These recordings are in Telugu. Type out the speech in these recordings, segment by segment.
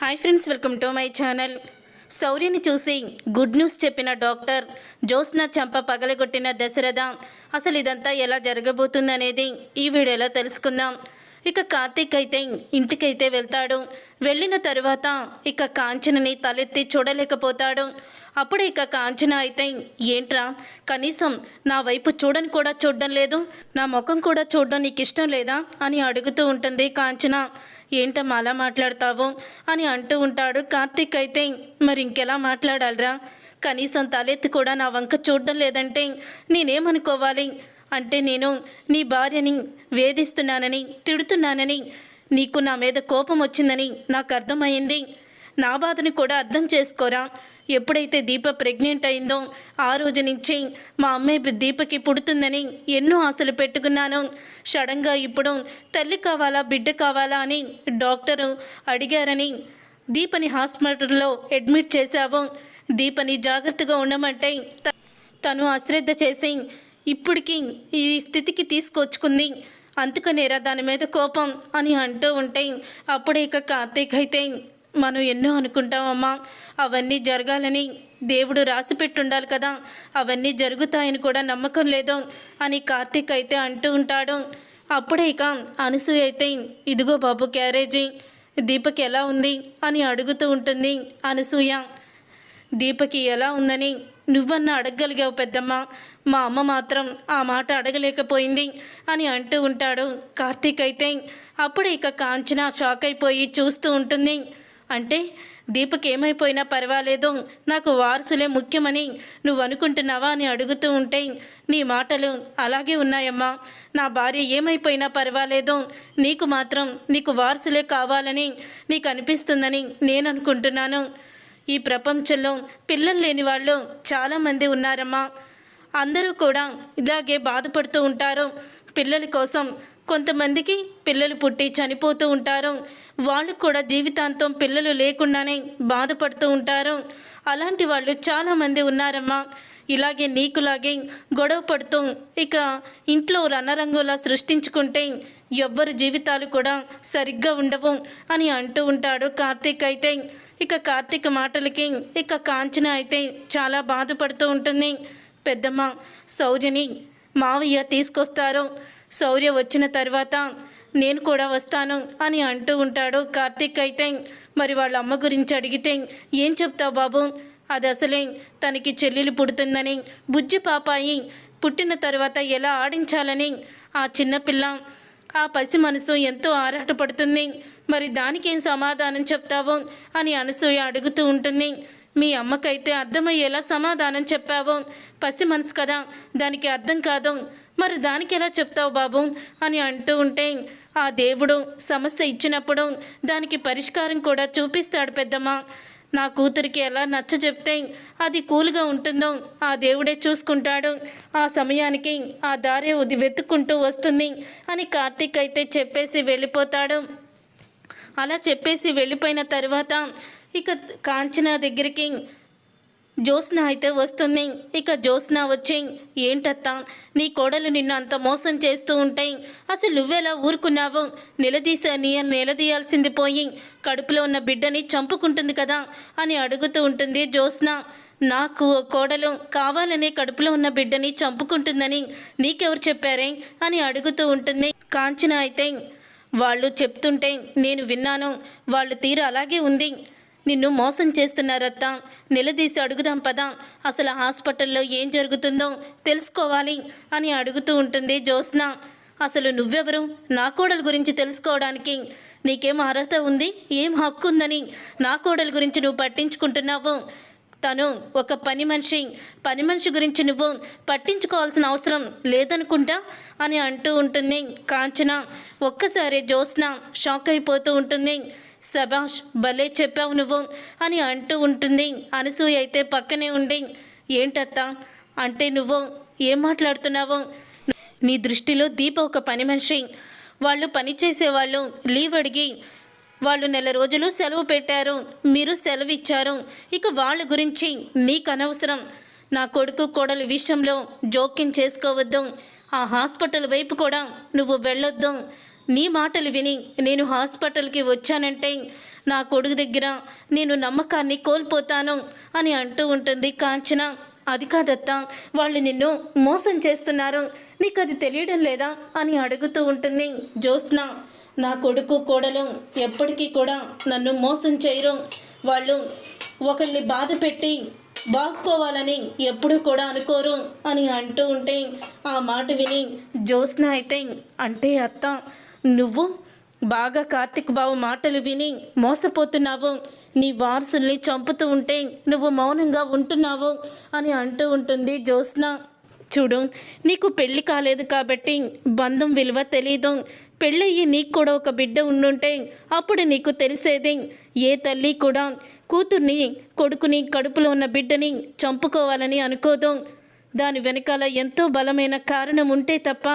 Hi friends, welcome to my channel. శౌర్యని చూసి గుడ్ న్యూస్ చెప్పిన డాక్టర్, జ్యోత్స్న చంప పగలగొట్టిన దశరథ. అసలు ఇదంతా ఎలా జరగబోతుందనేది ఈ వీడియోలో తెలుసుకుందాం. ఇక కార్తీక్ అయితే ఇంటికైతే వెళ్తాడు. వెళ్ళిన తరువాత ఇక కాంచనని తలెత్తి చూడలేకపోతాడు. అప్పుడు ఇక కాంచన అయితే, ఏంట్రా, కనీసం నా వైపు చూడని కూడా చూడడం లేదు, నా ముఖం కూడా చూడడం నీకు ఇష్టం లేదా అని అడుగుతూ ఉంటుంది కాంచన. ఏంటమ్మా అలా మాట్లాడతావు అని అంటూ ఉంటాడు కార్తీక్ అయితే. మరి ఇంకెలా మాట్లాడాలిరా, కనీసం తలెత్తి కూడా నా వంక చూడడం లేదంటే నేనేమనుకోవాలి? అంటే నేను నీ భార్యని వేధిస్తున్నానని, తిడుతున్నానని, నీకు నా మీద కోపం వచ్చిందని నాకు అర్థమైంది. నా బాధని కూడా అర్థం చేసుకోరా. ఎప్పుడైతే దీప ప్రెగ్నెంట్ అయిందో ఆ రోజు నుంచి మా అమ్మాయి దీపకి పుడుతుందని ఎన్నో ఆశలు పెట్టుకున్నాను. సడన్గా ఇప్పుడు తల్లి కావాలా బిడ్డ కావాలా అని డాక్టరు అడిగారని దీపని హాస్పిటల్లో అడ్మిట్ చేశావు. దీపని జాగ్రత్తగా ఉండమంటే తను అశ్రద్ధ చేసి ఇప్పటికి ఈ స్థితికి తీసుకొచ్చుకుంది. అందుకనేరా దాని మీద కోపం అని అంటూ ఉంటే అప్పుడే ఇక కార్తీక్ అయితే, మనం ఎన్నో అనుకుంటామమ్మా, అవన్నీ జరగాలని దేవుడు రాసి పెట్టుండాలి కదా, అవన్నీ జరుగుతాయని కూడా నమ్మకం లేదు అని కార్తీక్ అయితే అంటూ ఉంటాడు. అప్పుడే ఇక అనసూయ అయితే, ఇదిగో బాబు క్యారేజీ, దీపకి ఎలా ఉంది అని అడుగుతూ ఉంటుంది అనసూయ. దీపకి ఎలా ఉందని నువ్వన్నా అడగగలిగావు పెద్దమ్మ, మా అమ్మ మాత్రం ఆ మాట అడగలేకపోయింది అని అంటూ ఉంటాడు కార్తీక్ అయితే. అప్పుడే ఇక కాంచన షాక్ అయిపోయి చూస్తూ ఉంటుంది. అంటే దీపక్ ఏమైపోయినా పర్వాలేదు, నాకు వారసులే ముఖ్యమని నువ్వు అనుకుంటున్నావా అని అడుగుతూ ఉంటే, నీ మాటలు అలాగే ఉన్నాయమ్మా, నా భార్య ఏమైపోయినా పర్వాలేదు, నీకు మాత్రం నీకు వారసులే కావాలని నీకు అనిపిస్తుందని నేను అనుకుంటున్నాను. ఈ ప్రపంచంలో పిల్లలు లేని వాళ్ళు చాలామంది ఉన్నారమ్మా. అందరూ కూడా ఇలాగే బాధపడుతూ ఉంటారు పిల్లల కోసం. కొంతమందికి పిల్లలు పుట్టి చనిపోతూ ఉంటారు, వాళ్ళు కూడా జీవితాంతం పిల్లలు లేకుండానే బాధపడుతూ ఉంటారు. అలాంటి వాళ్ళు చాలామంది ఉన్నారమ్మా. ఇలాగే నీకులాగే గొడవ పడుతూ ఇక ఇంట్లో రణరంగులా సృష్టించుకుంటే ఎవ్వరి జీవితాలు కూడా సరిగ్గా ఉండవు అని అంటూ ఉంటాడు కార్తీక్ అయితే. ఇక కార్తీక్ మాటలకి ఇక కాంచన అయితే చాలా బాధపడుతూ ఉంటుంది. పెద్దమ్మ, శౌర్యని మావయ్య తీసుకొస్తారు, శౌర్య వచ్చిన తర్వాత నేను కూడా వస్తాను అని అంటూ ఉంటాడు కార్తీక్ అయితే. మరి వాళ్ళ అమ్మ గురించి అడిగితే ఏం చెప్తావు బాబు, అది అసలే తనకి చెల్లెలు పుడుతుందని, బుజ్జి పాపాయి పుట్టిన తర్వాత ఎలా ఆడించాలని ఆ చిన్నపిల్ల, ఆ పసి మనసు ఎంతో ఆరాటపడుతుంది, మరి దానికేం సమాధానం చెప్తావు అని అనసూయ అడుగుతూ ఉంటుంది. మీ అమ్మకైతే అర్థమయ్యేలా సమాధానం చెప్పావు, పసి మనసు కదా, దానికి అర్థం కాదు, మరి దానికి ఎలా చెప్తావు బాబు అని అంటూ ఉంటే, ఆ దేవుడు సమస్య ఇచ్చినప్పుడు దానికి పరిష్కారం కూడా చూపిస్తాడు పెద్దమ్మ. నా కూతురికి ఎలా నచ్చ చెప్తే అది కూల్గా ఉంటుందో ఆ దేవుడే చూసుకుంటాడు, ఆ సమయానికి ఆ దారి వెతుక్కుంటూ వస్తుంది అని కార్తీక్ అయితే చెప్పేసి వెళ్ళిపోతాడు. అలా చెప్పేసి వెళ్ళిపోయిన తర్వాత ఇక కాంచన దగ్గరికి జ్యోత్స్న అయితే వస్తుంది. ఇక జ్యోత్స్న వచ్చి, ఏంటత్తా, నీ కోడలు నిన్ను అంత మోసం చేస్తూ ఉంటే అసలు నువ్వెలా ఊరుకున్నావు, నిలదీయాల్సింది పోయి కడుపులో ఉన్న బిడ్డని చంపుకుంటుంది కదా అని అడుగుతూ ఉంటుంది జ్యోత్స్న. నాకు కోడలు కావాలనే కడుపులో ఉన్న బిడ్డని చంపుకుంటుందని నీకెవరు చెప్పారే అని అడుగుతూ ఉంటుంది కాంచన అయితే. వాళ్ళు చెప్తుంటే నేను విన్నాను, వాళ్ళు తీరు అలాగే ఉంది, నిన్ను మోసం చేస్తున్నారత్తా, నిలదీసి అడుగుదాం పదా, అసలు హాస్పిటల్లో ఏం జరుగుతుందో తెలుసుకోవాలి అని అడుగుతూ ఉంటుంది జ్యోత్స్న. అసలు నువ్వెవరు, నా కోడల గురించి తెలుసుకోవడానికి నీకేం అర్హత ఉంది, ఏం హక్కు ఉందని నా కోడల గురించి నువ్వు పట్టించుకుంటున్నావు? తను ఒక పని మనిషి గురించి నువ్వు పట్టించుకోవాల్సిన అవసరం లేదనుకుంటా అని అంటూ ఉంటుంది కాంచన. ఒక్కసారి జ్యోత్స్న షాక్ అయిపోతూ ఉంటుంది. శభాష్, భలే చెప్పావు నువ్వు అని అంటూ ఉంటుంది అనసూయ అయితే పక్కనే ఉండి. ఏంటత్తా, అంటే నువ్వు ఏం మాట్లాడుతున్నావు? నీ దృష్టిలో దీప ఒక పని మనిషి, వాళ్ళు పని చేసేవాళ్ళు లీవ్ అడిగి వాళ్ళు నెల రోజులు సెలవు పెట్టారు, మీరు సెలవు ఇచ్చారు, ఇక వాళ్ళ గురించి నీకు అనవసరం. నా కొడుకు కోడలి విషయంలో జోక్యం చేసుకోవద్దు, ఆ హాస్పిటల్ వైపు కూడా నువ్వు వెళ్ళొద్దు. నీ మాటలు విని నేను హాస్పిటల్కి వచ్చానంటే నా కొడుకు దగ్గర నేను నమ్మకాన్ని కోల్పోతాను అని అంటూ ఉంటుంది కాంచన. అది కాదత్తా, వాళ్ళు నిన్ను మోసం చేస్తున్నారు, నీకు అది తెలియడం లేదా అని అడుగుతూ ఉంటుంది జ్యోత్స్న. నా కొడుకు కోడలు ఎప్పటికీ కూడా నన్ను మోసం చేయరు. వాళ్ళు ఒకళ్ళని బాధ పెట్టి బాగుకోవాలని ఎప్పుడు కూడా అనుకోరు అని అంటూ ఉంటే ఆ మాట విని జ్యోత్స్న అయితే, అంటే అత్త, నువ్వు బాగా కార్తిక్ బాబు మాటలు విని మోసపోతున్నావు, నీ వారసుల్ని చంపుతూ ఉంటే నువ్వు మౌనంగా ఉంటున్నావు అని అంటూ ఉంటుంది జ్యోత్స్న. చూడు, నీకు పెళ్ళి కాలేదు కాబట్టి బంధం విలువ తెలీదు. పెళ్ళయ్యి నీకు కూడా ఒక బిడ్డ ఉండుంటే అప్పుడు నీకు తెలిసేది. ఏ తల్లి కూడా కూతుర్ని కొడుకుని కడుపులో ఉన్న బిడ్డని చంపుకోవాలని అనుకోదు. దాని వెనకాల ఎంతో బలమైన కారణం ఉంటే తప్ప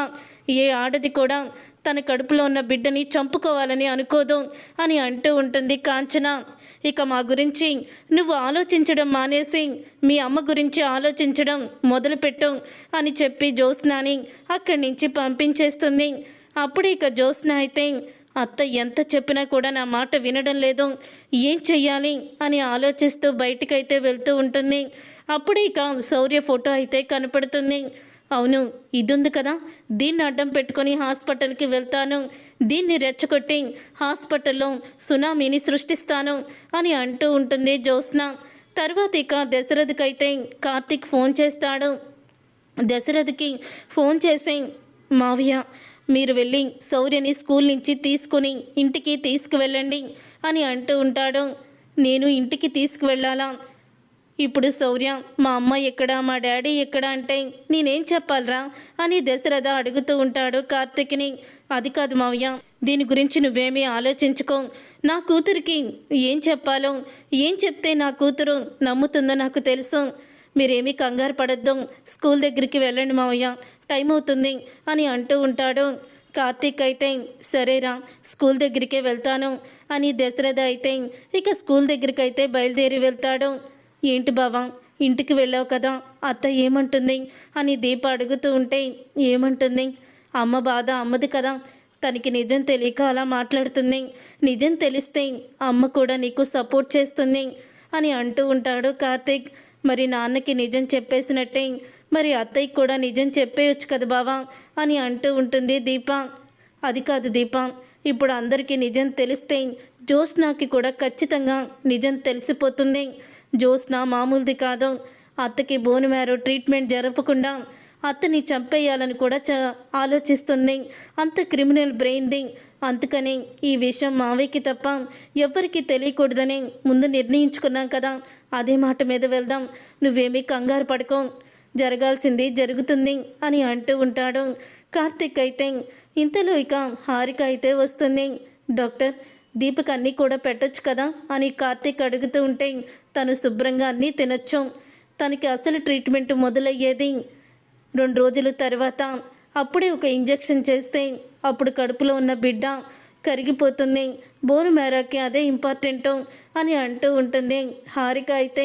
ఏ ఆడది కూడా తన కడుపులో ఉన్న బిడ్డని చంపుకోవాలని అనుకోదు అని అంటూ ఉంటుంది కాంచన. ఇక మా గురించి నువ్వు ఆలోచించడం మానేసి మీ అమ్మ గురించి ఆలోచించడం మొదలుపెట్టు అని చెప్పి జ్యోత్స్నాని అక్కడి నుంచి పంపించేస్తుంది. అప్పుడు ఇక జ్యోత్స్న అయితే, అత్త ఎంత చెప్పినా కూడా నా మాట వినడం లేదు, ఏం చెయ్యాలి అని ఆలోచిస్తూ బయటికైతే వెళ్తూ ఉంటుంది. అప్పుడు ఇక శౌర్య ఫోటో అయితే కనపడుతుంది. అవును, ఇది ఉంది కదా, దీన్ని అడ్డం పెట్టుకొని హాస్పిటల్కి వెళ్తాను, దీన్ని రెచ్చగొట్టి హాస్పిటల్లో సునామీని సృష్టిస్తాను అని అంటూ ఉంటుంది జ్యోత్స్న. తర్వాత ఇక దశరథ్కైతే కార్తిక్ ఫోన్ చేస్తాడు. దశరథ్కి ఫోన్ చేసి, మావయ్య మీరు వెళ్ళి శౌర్యని స్కూల్ నుంచి తీసుకుని ఇంటికి తీసుకువెళ్ళండి అని అంటూ ఉంటాడు. నేను ఇంటికి తీసుకువెళ్ళాలా? ఇప్పుడు శౌర్య మా అమ్మ ఎక్కడా, మా డాడీ ఎక్కడా అంటే నేనేం చెప్పాలరా అని దశరథ అడుగుతూ ఉంటాడు కార్తిక్ని. అది కాదు మావయ్య, దీని గురించి నువ్వేమీ ఆలోచించుకో. నా కూతురికి ఏం చెప్పాలో, ఏం చెప్తే నా కూతురు నమ్ముతుందో నాకు తెలుసు. మీరేమీ కంగారు పడొద్దు, స్కూల్ దగ్గరికి వెళ్ళండి మావయ్య, టైం అవుతుంది అని అంటూ ఉంటాడు. కార్తీక్ అయితే సరేరా స్కూల్ దగ్గరికే వెళ్తాను అని దశరథ అయితే ఇక స్కూల్ దగ్గరికి అయితే బయలుదేరి వెళ్తాడు. ఏంటి బావా, ఇంటికి వెళ్ళావు కదా, అత్త ఏమంటుంది అని దీప అడుగుతూ ఉంటే, ఏమంటుంది, అమ్మ బాధ అమ్మది కదా, తనకి నిజం తెలియక అలా మాట్లాడుతుంది, నిజం తెలిస్తే అమ్మ కూడా నీకు సపోర్ట్ చేస్తుంది అని అంటూ ఉంటాడు కార్తీక్. మరి నాన్నకి నిజం చెప్పేసినట్టే మరి అత్తయ్యకి కూడా నిజం చెప్పేయచ్చు కదా బావా అని అంటూ ఉంటుంది దీప. అది కాదు దీప, ఇప్పుడు అందరికీ నిజం తెలిస్తే జ్యోత్స్నాకి కూడా ఖచ్చితంగా నిజం తెలిసిపోతుంది. జ్యోత్స్న మామూలుది కాదు, అత్తకి బోన్ మ్యారో ట్రీట్మెంట్ జరపకుండా అత్తని చంపేయాలని కూడా ఆలోచిస్తుంది. అంత క్రిమినల్ బ్రెయిన్ది. అందుకని ఈ విషయం మావయ్యకి తప్ప ఎవరికి తెలియకూడదని ముందు నిర్ణయించుకున్నాం కదా, అదే మాట మీద వెళ్దాం, నువ్వేమీ కంగారు పడుకో, జరగాల్సింది జరుగుతుంది అని అంటూ ఉంటాడు కార్తిక్. అయితే ఇంతలో ఇక హారిక అయితే వస్తుంది. డాక్టర్, దీపక్ అన్నీ కూడా పెట్టొచ్చు కదా అని కార్తిక్ అడుగుతూ ఉంటే, తను శుభ్రంగా అన్నీ తినొచ్చు, తనకి అసలు ట్రీట్మెంట్ మొదలయ్యేది 2 రోజుల తర్వాత, అప్పుడే ఒక ఇంజెక్షన్ చేస్తే అప్పుడు కడుపులో ఉన్న బిడ్డ కరిగిపోతుంది, బోను మేరాకి అదే ఇంపార్టెంటు అని అంటూ ఉంటుంది హారిక. అయితే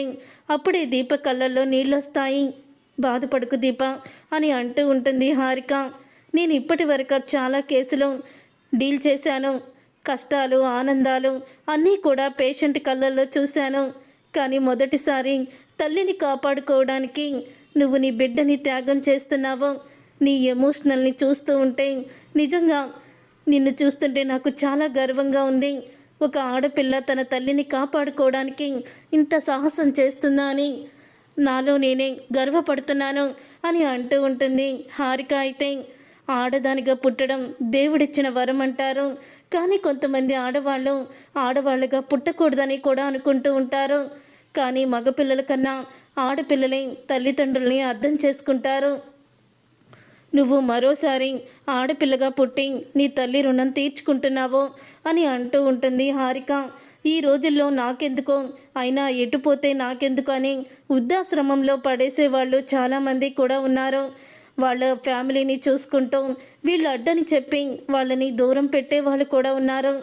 అప్పుడే దీప కళ్ళల్లో నీళ్ళొస్తాయి. బాధపడుకు దీప అని అంటూ ఉంటుంది హారిక. నేను ఇప్పటి వరకు చాలా కేసులు డీల్ చేశాను, కష్టాలు ఆనందాలు అన్నీ కూడా పేషెంట్ కళ్ళల్లో చూశాను, కానీ మొదటిసారి తల్లిని కాపాడుకోవడానికి నువ్వు నీ బిడ్డని త్యాగం చేస్తున్నావు. నీ ఎమోషనల్ని చూస్తూ ఉంటే నిజంగా నిన్ను చూస్తుంటే నాకు చాలా గర్వంగా ఉంది. ఒక ఆడపిల్ల తన తల్లిని కాపాడుకోవడానికి ఇంత సాహసం చేస్తుందా అని నాలో నేనే గర్వపడుతున్నాను అని అంటూ ఉంటుంది హారిక. అయితే ఆడదానిగా పుట్టడం దేవుడిచ్చిన వరం అంటారు, కానీ కొంతమంది ఆడవాళ్ళుగా పుట్టకూడదని కూడా అనుకుంటూ ఉంటారు. కానీ మగపిల్లల కన్నా ఆడపిల్లలే తల్లిదండ్రుల్ని అర్థం చేసుకుంటారు. నువ్వు మరోసారి ఆడపిల్లగా పుట్టి నీ తల్లి రుణం తీర్చుకుంటున్నావు అని అంటూ ఉంటుంది హారిక. ఈ రోజుల్లో నాకెందుకో, అయినా ఎటుపోతే నాకెందుకు అని వృద్ధాశ్రమంలో పడేసేవాళ్ళు చాలామంది కూడా ఉన్నారు. వాళ్ళ ఫ్యామిలీని చూసుకుంటూ వీళ్ళు అడ్డని చెప్పి వాళ్ళని దూరం పెట్టే వాళ్ళు కూడా ఉన్నారు.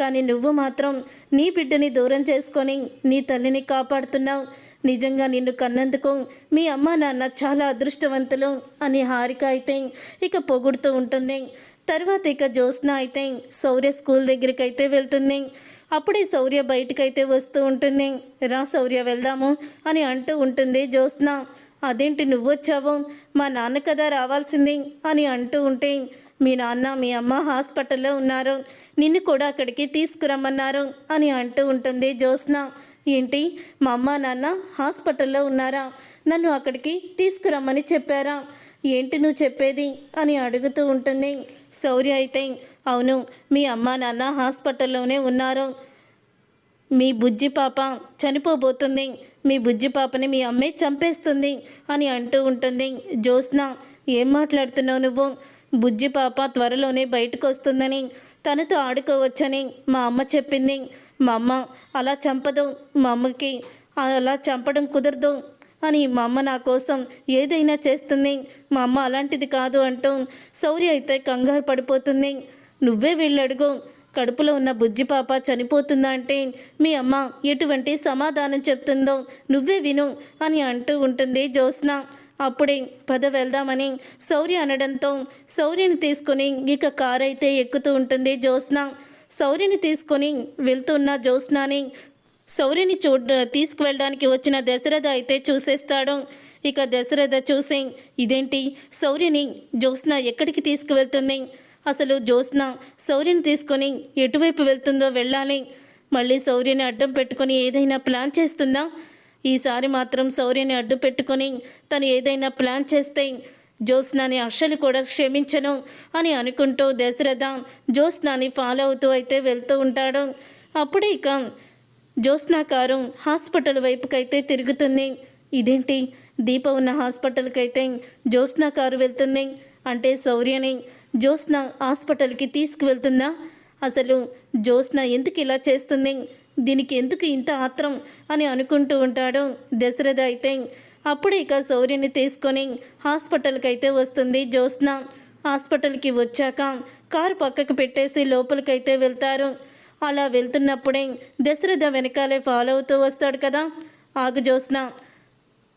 కానీ నువ్వు మాత్రం నీ బిడ్డని దూరం చేసుకొని నీ తల్లిని కాపాడుతున్నావు. నిజంగా నిన్ను కన్నందుకు మీ అమ్మ నాన్న చాలా అదృష్టవంతులు అని హారిక అయితే ఇక పొగుడుతూ ఉంటుంది. తర్వాత ఇక జ్యోత్స్న అయితే శౌర్య స్కూల్ దగ్గరికి అయితే వెళ్తుంది. అప్పుడే శౌర్య బయటకైతే వస్తూ ఉంటుంది. రా శౌర్య వెళ్దాము అని అంటూ ఉంటుంది జ్యోత్స్న. అదేంటి నువ్వొచ్చావు, మా నాన్న కదా రావాల్సింది అని అంటూ ఉంటే, మీ నాన్న మీ అమ్మ హాస్పిటల్లో ఉన్నారు, నిన్ను కూడా అక్కడికి తీసుకురమ్మన్నారు అని అంటూ ఉంటుంది జ్యోత్స్న. ఏంటి, మా అమ్మ నాన్న హాస్పిటల్లో ఉన్నారా, నన్ను అక్కడికి తీసుకురమ్మని చెప్పారా, ఏంటి నువ్వు చెప్పేది అని అడుగుతూ ఉంటుంది. శౌర్య అయితే, అవును మీ అమ్మ నాన్న హాస్పిటల్లోనే ఉన్నారు, మీ బుజ్జి పాప చనిపోబోతుంది, మీ బుజ్జి పాపని మీ అమ్మే చంపేస్తుంది అని అంటూ ఉంటుంది. జ్యోత్స్న, ఏం మాట్లాడుతున్నావు నువ్వు, బుజ్జి పాప త్వరలోనే బయటకు వస్తుందని, తనతో ఆడుకోవచ్చని మా అమ్మ చెప్పింది, మా అమ్మ అలా చంపదు, మా అమ్మకి అలా చంపడం కుదరదు అని మా అమ్మ నా కోసం ఏదైనా చేస్తుంది, మా అమ్మ అలాంటిది కాదు అంటూ శౌర్య అయితే కంగారు పడిపోతుంది. నువ్వే వెళ్ళడుగు, కడుపులో ఉన్న బుజ్జి పాప చనిపోతుందా అంటే మీ అమ్మ ఎటువంటి సమాధానం చెప్తుందో నువ్వే విను అని అంటూ ఉంటుంది జ్యోత్స్న. అప్పుడే పద వెళ్దామని శౌర్య అనడంతో శౌర్యని తీసుకుని ఇక కారు అయితే ఎక్కుతూ ఉంటుంది జ్యోత్స్న. శౌర్యని తీసుకొని వెళ్తున్న జ్యోత్స్నని శౌర్యని తీసుకువెళ్ళడానికి వచ్చిన దశరథ అయితే చూసేస్తాడు. ఇక దశరథ చూసి, ఇదేంటి శౌర్యని జ్యోత్స్న ఎక్కడికి తీసుకువెళ్తుంది, అసలు జ్యోత్స్న శౌర్యని తీసుకొని ఎటువైపు వెళ్తుందో వెళ్ళాలి, మళ్ళీ శౌర్యని అడ్డం పెట్టుకొని ఏదైనా ప్లాన్ చేస్తుందా, ఈసారి మాత్రం శౌర్యని అడ్డు పెట్టుకొని తను ఏదైనా ప్లాన్ చేస్తే జ్యోత్స్నని అస్సలు కూడా క్షమించను అని అనుకుంటూ దశరథ జ్యోత్స్నని ఫాలో అవుతూ అయితే వెళ్తూ ఉంటాడు. అప్పుడే ఇక జ్యోత్స్న కారు హాస్పిటల్ వైపుకైతే తిరుగుతుంది. ఇదేంటి, దీప ఉన్న హాస్పిటల్కి అయితే జ్యోత్స్న కారు వెళ్తుంది అంటే శౌర్యని జ్యోత్స్న హాస్పిటల్కి తీసుకువెళ్తుందా, అసలు జ్యోత్స్న ఎందుకు ఇలా చేస్తుంది, దీనికి ఎందుకు ఇంత ఆత్రం అని అనుకుంటూ ఉంటాడు దశరథ అయితే. అప్పుడే ఇక శౌర్యని తీసుకొని హాస్పిటల్కి అయితే వస్తుంది జ్యోత్స్న. హాస్పిటల్కి వచ్చాక కారు పక్కకు పెట్టేసి లోపలికైతే వెళ్తారు. అలా వెళ్తున్నప్పుడే దశరథ వెనకాలే ఫాలో అవుతూ వస్తాడు కదా. ఆగు జ్యోత్స్న,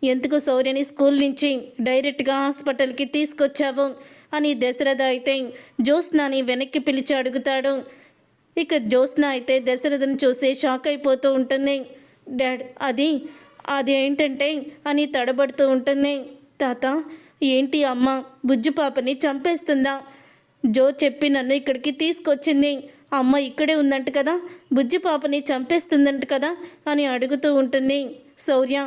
ఎందుకు శౌర్యని స్కూల్ నుంచి డైరెక్ట్గా హాస్పిటల్కి తీసుకొచ్చావు అని దశరథ అయితే జ్యోత్స్నని వెనక్కి పిలిచి అడుగుతాడు. ఇక జ్యోత్స్న అయితే దశరథను చూసి షాక్ అయిపోతూ ఉంటుంది. డాడ్ అది ఏంటంటే అని తడబడుతూ ఉంటుంది. తాత, ఏంటి అమ్మ బుజ్జి పాపని చంపేస్తుందా, జో చెప్పి నన్ను ఇక్కడికి తీసుకొచ్చింది, అమ్మ ఇక్కడే ఉందంట కదా, బుజ్జి పాపని చంపేస్తుందంట కదా అని అడుగుతూ ఉంటుంది. శౌర్య,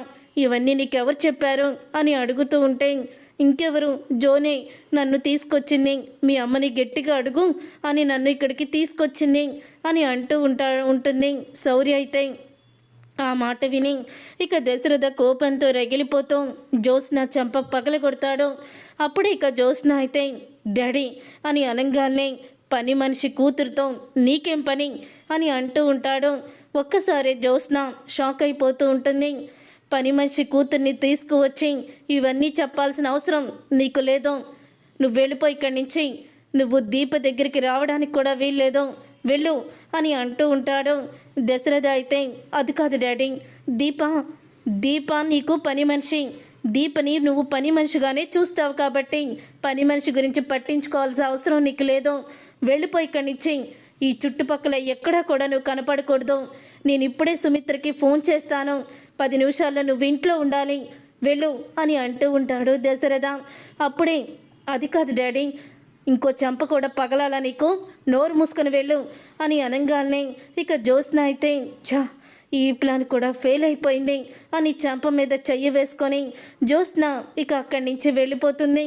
ఇవన్నీ నీకెవరు చెప్పారు అని అడుగుతూ ఉంటే, ఇంకెవరు, జోనే నన్ను తీసుకొచ్చింది, మీ అమ్మని గట్టిగా అడుగు అని నన్ను ఇక్కడికి తీసుకొచ్చింది అని అంటూ ఉంటుంది శౌర్య అయితే. ఆ మాట విని ఇక దశరథ కోపంతో రగిలిపోతూ జ్యోత్స్న చెంప పగలగొడతాడు. అప్పుడే ఇక జ్యోత్స్న అయితే, డాడీ అని అనగానే, పని మనిషి కూతురుతో నీకేం పని అని అంటూ ఉంటాడు. ఒక్కసారి జ్యోత్స్న షాక్ అయిపోతూ ఉంటుంది. పని మనిషి కూతుర్ని తీసుకువచ్చి ఇవన్నీ చెప్పాల్సిన అవసరం నీకు లేదు, నువ్వు వెళ్ళిపోయి ఇక్కడి నుంచి, నువ్వు దీప దగ్గరికి రావడానికి కూడా వీల్లేదు, వెళ్ళు అని అంటూ ఉంటాడు. దశరథ అయితే, అది కాదు డాడీ, దీప నీకు పని మనిషి, దీపని నువ్వు పని మనిషిగానే చూస్తావు కాబట్టి పని మనిషి గురించి పట్టించుకోవాల్సిన అవసరం నీకు లేదు, వెళ్ళిపోయి ఇక్కడి నుంచి, ఈ చుట్టుపక్కల ఎక్కడా కూడా నువ్వు కనపడకూడదు, నేను ఇప్పుడే సుమిత్రకి ఫోన్ చేస్తాను, 10 నిమిషాల్లో నువ్వు ఇంట్లో ఉండాలి, వెళ్ళు అని అంటూ ఉంటాడు దశరథ. అప్పుడే, అది కాదు డాడీ, ఇంకో చెంప కూడా పగలాలా నీకు, నోరు మూసుకొని వెళ్ళు అని అనగానే ఇక జ్యోత్స్న అయితే, ఈ ప్లాన్ కూడా ఫెయిల్ అయిపోయింది అని చెంప మీద చెయ్యి వేసుకొని జ్యోత్స్న ఇక అక్కడి నుంచి వెళ్ళిపోతుంది.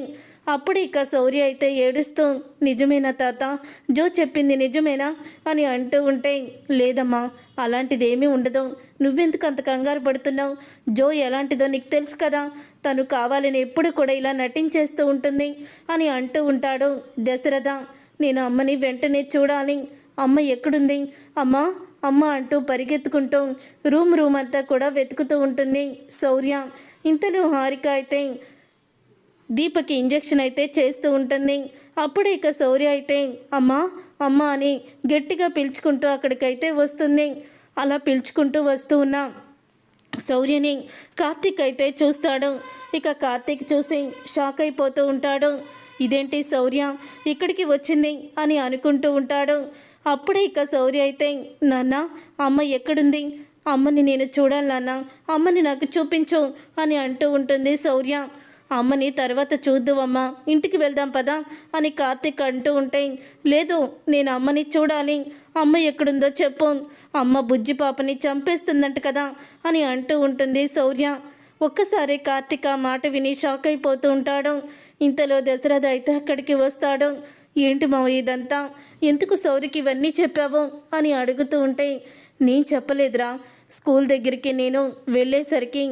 అప్పుడు ఇక శౌర్య అయితే ఏడుస్తూ, నిజమేనా తాత, జో చెప్పింది నిజమేనా అని అంటూ ఉంటే, లేదమ్మా అలాంటిది ఏమీ ఉండదు, నువ్వెందుకు అంత కంగారు పడుతున్నావు, జో ఎలాంటిదో నీకు తెలుసు కదా, తను కావాలని ఎప్పుడు కూడా ఇలా నటించేస్తూ ఉంటుంది అని అంటూ ఉంటాడు దశరథ. నేను అమ్మని వెంటనే చూడాలి, అమ్మ ఎక్కడుంది, అమ్మ అమ్మ అంటూ పరిగెత్తుకుంటూ రూమ్ అంతా కూడా వెతుకుతూ ఉంటుంది శౌర్య. ఇంతలో హారిక అయితే దీపకి ఇంజెక్షన్ అయితే చేస్తూ ఉంటుంది. అప్పుడు ఇక శౌర్య అయితే, అమ్మా అమ్మ అని గట్టిగా పిలుచుకుంటూ అక్కడికైతే వస్తుంది. అలా పిలుచుకుంటూ వస్తూ ఉన్న శౌర్యని కార్తీక్ అయితే చూస్తాడు. ఇక కార్తీక్ చూసి షాక్ అయిపోతూ ఉంటాడు. ఇదేంటి శౌర్య ఇక్కడికి వచ్చింది అని అనుకుంటూ ఉంటాడు. అప్పుడే ఇక శౌర్య అయితే, నాన్న అమ్మ ఎక్కడుంది, అమ్మని నేను చూడాలి నాన్న, అమ్మని నాకు చూపించు అని అంటూ ఉంటుంది శౌర్య. అమ్మని తర్వాత చూద్దువమ్మా, ఇంటికి వెళ్దాం పదా అని కార్తీక్ అంటూ ఉంటే, లేదు నేను అమ్మని చూడాలి, అమ్మ ఎక్కడుందో చెప్పు, అమ్మ బుజ్జి పాపని చంపేస్తుందంట కదా అని అంటూ ఉంటుంది శౌర్య. ఒక్కసారి కార్తీక్ ఆ మాట విని షాక్ అయిపోతూ ఉంటాడు. ఇంతలో దశరథ అయితే అక్కడికి వస్తాడు. ఏంటి మావ ఇదంతా, ఎందుకు శౌర్యకి ఇవన్నీ చెప్పావు అని అడుగుతూ ఉంటే, నేను చెప్పలేదురా, స్కూల్ దగ్గరికి నేను వెళ్ళేసరికి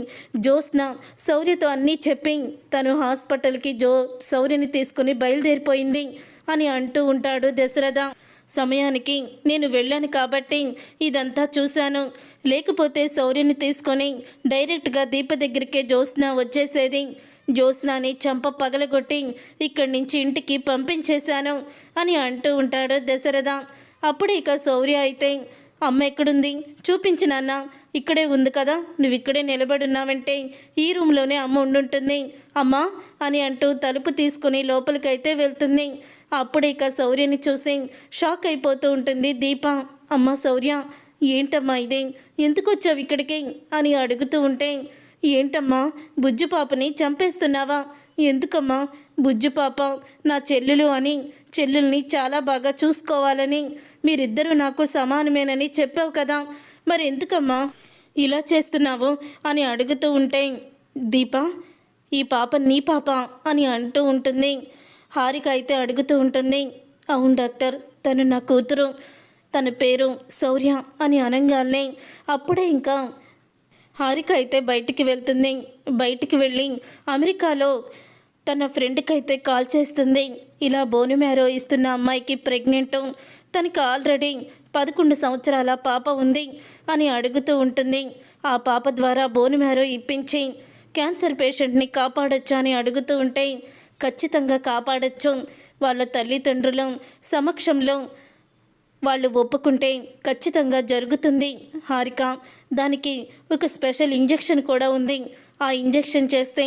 జ్యోత్స్న శౌర్యతో అన్నీ చెప్పి తను హాస్పిటల్కి శౌర్యని తీసుకుని బయలుదేరిపోయింది అని అంటూ ఉంటాడు దశరథ. సమయానికి నేను వెళ్ళాను కాబట్టి ఇదంతా చూశాను, లేకపోతే శౌర్యని తీసుకొని డైరెక్ట్గా దీప దగ్గరికే జ్యోత్స్న వచ్చేసేది, జ్యోత్స్నాని చంప పగలగొట్టి ఇక్కడి నుంచి ఇంటికి పంపించేశాను అని అంటూ ఉంటాడు దశరథ. అప్పుడు ఇక శౌర్య అయితే, అమ్మ ఎక్కడుంది చూపించు నాన్న, ఇక్కడే ఉంది కదా, నువ్వు ఇక్కడే నిలబడున్నావంటే ఈ రూమ్లోనే అమ్మ ఉండుంటుంది అమ్మా అని అంటూ తలుపు తీసుకుని లోపలికైతే వెళ్తుంది. అప్పుడు ఇక శౌర్యని చూసి షాక్ అయిపోతూ ఉంటుంది దీప. అమ్మ శౌర్య, ఏంటమ్మా ఇదే, ఎందుకు వచ్చావు ఇక్కడికి అని అడుగుతూ ఉంటే, ఏంటమ్మా బుజ్జు పాపని చంపేస్తున్నావా, ఎందుకమ్మా, బుజ్జు పాప నా చెల్లెలు అని, చెల్లెల్ని చాలా బాగా చూసుకోవాలని, మీరిద్దరూ నాకు సమానమేనని చెప్పావు కదా, మరి ఎందుకమ్మా ఇలా చేస్తున్నావు అని అడుగుతూ ఉంటే, దీప ఈ పాప నీ పాప అని అంటూ ఉంటుంది. హారిక అయితే అడుగుతూ ఉంటుంది, అవును డాక్టర్, తను నా కూతురు, తన పేరు శౌర్య అని అనగానే అప్పుడే ఇంకా హారిక అయితే బయటికి వెళ్తుంది. బయటికి వెళ్ళి అమెరికాలో తన ఫ్రెండ్కి అయితే కాల్ చేస్తుంది. ఇలా బోను మ్యారో ఇస్తున్న అమ్మాయికి ప్రెగ్నెంట్, తనకి ఆల్రెడీ 11 సంవత్సరాల పాప ఉంది అని అడుగుతూ ఉంటుంది. ఆ పాప ద్వారా బోను మ్యారో ఇప్పించి క్యాన్సర్ పేషెంట్ని కాపాడొచ్చా అని అడుగుతూ ఉంటే, ఖచ్చితంగా కాపాడచ్చు, వాళ్ళ తల్లిదండ్రుల సమక్షంలో వాళ్ళు ఒప్పుకుంటే ఖచ్చితంగా జరుగుతుంది హారిక, దానికి ఒక స్పెషల్ ఇంజెక్షన్ కూడా ఉంది, ఆ ఇంజెక్షన్ చేస్తే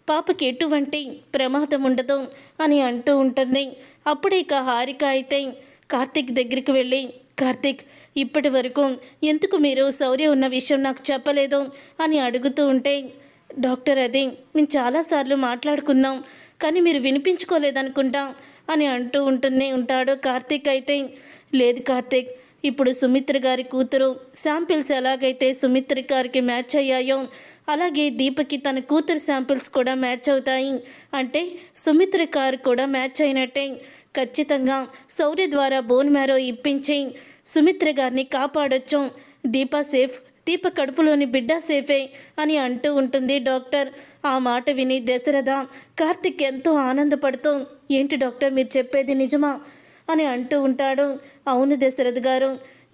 పాపకి ఎటువంటి ప్రమాదం ఉండదు అని అంటూ ఉంటుంది. అప్పుడే ఇక హారిక అయితే కార్తీక్ దగ్గరికి వెళ్ళి, కార్తీక్ ఇప్పటి వరకు ఎందుకు మీరు శౌర్య ఉన్న విషయం నాకు చెప్పలేదు అని అడుగుతూ ఉంటే, డాక్టర్ అది మేము చాలాసార్లు మాట్లాడుకున్నాం కానీ మీరు వినిపించుకోలేదనుకుంటా అని అంటూ ఉంటాడు కార్తీక్ అయితే. లేదు కార్తీక్, ఇప్పుడు సుమిత్ర గారి కూతురు శాంపిల్స్ ఎలాగైతే సుమిత్ర గారికి మ్యాచ్ అయ్యాయో అలాగే దీపకి తన కూతురు శాంపిల్స్ కూడా మ్యాచ్ అవుతాయి, అంటే సుమిత్ర గారు కూడా మ్యాచ్ అయినట్టే, ఖచ్చితంగా శౌర్య ద్వారా బోన్ మ్యారో ఇప్పించి సుమిత్ర గారిని కాపాడొచ్చు, దీప సేఫ్, దీప కడుపులోని బిడ్డ సేఫే అని అంటూ ఉంటుంది డాక్టర్. ఆ మాట విని దశరథ కార్తిక్ ఎంతో ఆనందపడుతూ, ఏంటి డాక్టర్ మీరు చెప్పేది నిజమా అని అంటూ ఉంటాడు. అవును దశరథ్ గారు,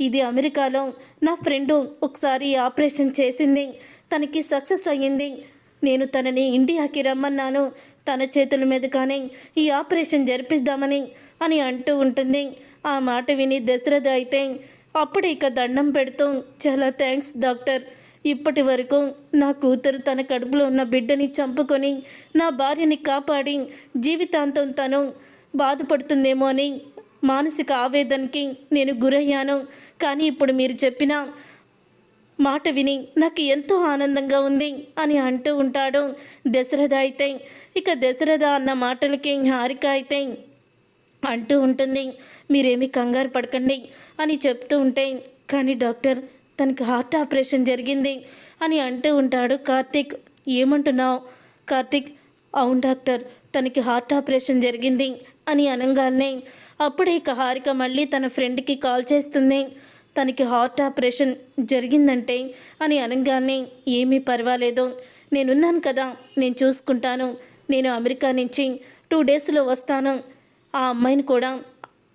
ఇది అమెరికాలో నా ఫ్రెండు ఒకసారి ఆపరేషన్ చేసింది, తనకి సక్సెస్ అయ్యింది, నేను తనని ఇండియాకి రమ్మన్నాను, తన చేతుల మీదుగానే ఈ ఆపరేషన్ జరిపిద్దామని అని అంటూ ఉంటుంది. ఆ మాట విని దశరథ అయితే అప్పుడు ఇక దండం పెడుతూ, చాలా థ్యాంక్స్ డాక్టర్, ఇప్పటి వరకు నా కూతురు తన కడుపులో ఉన్న బిడ్డని చంపుకొని నా భార్యని కాపాడి జీవితాంతం తను బాధపడుతుందేమో అని మానసిక ఆవేదనకి నేను గురయ్యాను, కానీ ఇప్పుడు మీరు చెప్పిన మాట విని నాకు ఎంతో ఆనందంగా ఉంది అని అంటూ ఉంటాడు దశరథ అయితే. ఇక దశరథ అన్న మాటలకి హారిక అయితే అంటూ ఉంటుంది, మీరేమీ కంగారు పడకండి అని చెప్తూ ఉంటే, కానీ డాక్టర్ తనకి హార్ట్ ఆపరేషన్ జరిగింది అని అంటూ ఉంటాడు కార్తీక్. ఏమంటున్నావు కార్తీక్? అవును డాక్టర్, తనకి హార్ట్ ఆపరేషన్ జరిగింది అని అనగానే అప్పుడే ఇక హారిక మళ్ళీ తన ఫ్రెండ్కి కాల్ చేస్తుంది. తనకి హార్ట్ ఆపరేషన్ జరిగిందంటే అని అనగానే, ఏమీ పర్వాలేదు, నేనున్నాను కదా, నేను చూసుకుంటాను, నేను అమెరికా నుంచి 2 డేస్లో వస్తాను, ఆ అమ్మాయిని కూడా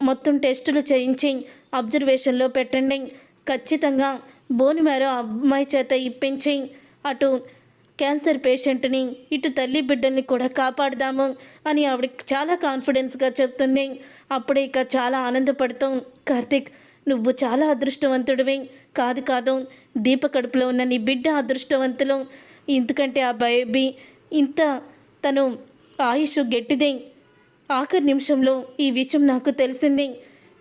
మొత్తం టెస్టులు చేయించి అబ్జర్వేషన్లో పెట్టండి, ఖచ్చితంగా బోన్ మ్యారో అమ్మాయి చేత ఇప్పించి అటు క్యాన్సర్ పేషెంట్ని ఇటు తల్లి బిడ్డల్ని కూడా కాపాడదాము అని ఆవిడ చాలా కాన్ఫిడెన్స్గా చెప్తుంది. అప్పుడే ఇక చాలా ఆనందపడుతూ, కార్తీక్ నువ్వు చాలా అదృష్టవంతుడివి, కాదు కాదు దీప కడుపులో ఉన్న నీ బిడ్డ అదృష్టవంతులు, ఎందుకంటే ఆ బేబీ ఇంత తను ఆయుష్ గట్టిదే, ఆఖరి నిమిషంలో ఈ విషయం నాకు తెలిసింది,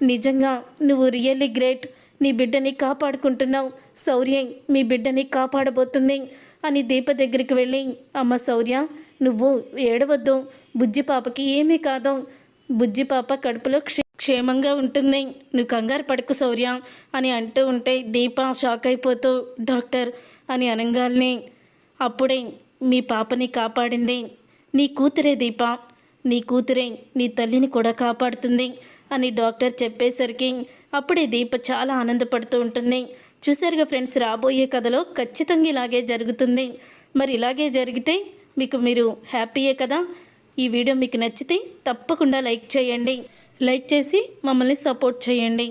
నిజంగా నువ్వు రియల్లీ గ్రేట్. నీ బిడ్డని కాపాడుకుంటున్నావు. శౌర్య మీ బిడ్డని కాపాడబోతుంది అని దీప దగ్గరికి వెళ్ళి, అమ్మ శౌర్య నువ్వు ఏడవద్దు, బుజ్జి పాపకి ఏమీ కాదు, బుజ్జి పాప కడుపులో క్షేమంగా ఉంటుంది, నువ్వు కంగారు పడకు శౌర్య అని అంటూ ఉంటే దీప షాక్ అయిపోతూ డాక్టర్ అని అనగానే, అప్పుడే మీ పాపని కాపాడింది నీ కూతురే దీప, నీ కూతురే నీ తల్లిని కూడా కాపాడుతుంది అని డాక్టర్ చెప్పేసరికి అప్పుడే దీప చాలా ఆనందపడుతూ ఉంటుంది. చూసారుగా ఫ్రెండ్స్, రాబోయే కథలో ఖచ్చితంగా ఇలాగే జరుగుతుంది. మరి ఇలాగే జరిగితే మీరు హ్యాపీయే కదా. ఈ వీడియో మీకు నచ్చితే తప్పకుండా లైక్ చేయండి. లైక్ చేసి మమ్మల్ని సపోర్ట్ చేయండి.